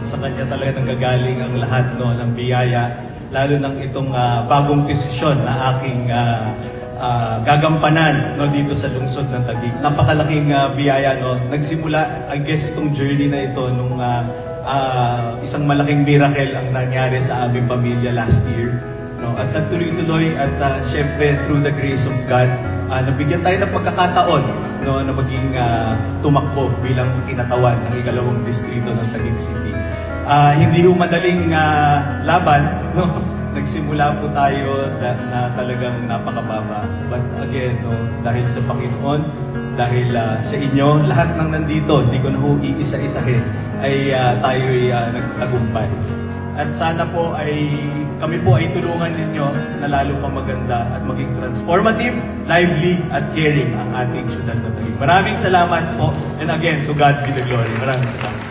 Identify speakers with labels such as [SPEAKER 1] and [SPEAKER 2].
[SPEAKER 1] sa kanya talaga nanggagaling ang lahat, no, ng biyaya, lalo ng itong bagong posisyon na aking gagampanan, no, dito sa lungsod ng Taguig. Napakalaking biyaya, no. Nagsimula, I guess, itong journey na ito nung isang malaking miracle ang nangyari sa aming pamilya last year, no. At nagtuloy-tuloy at syempre through the grace of God, nabigyan tayo ng pagkakataon, no, na maging tumakbo bilang kinatawan ng ikalawang distrito ng Taguig City. Hindi ho madaling laban, no. Nagsimula po tayo na talagang napakababa. But again, no, dahil sa Panginoon, dahil sa inyo, lahat ng nandito, hindi ko na ho iisa-isahin, ay tayo'y nagtagumpay. At sana po ay kami po ay tulungan ninyo na lalo pa maganda at maging transformative, lively at caring ang ating syudad na Taguig. Maraming salamat po. And again, to God be the glory. Maraming salamat.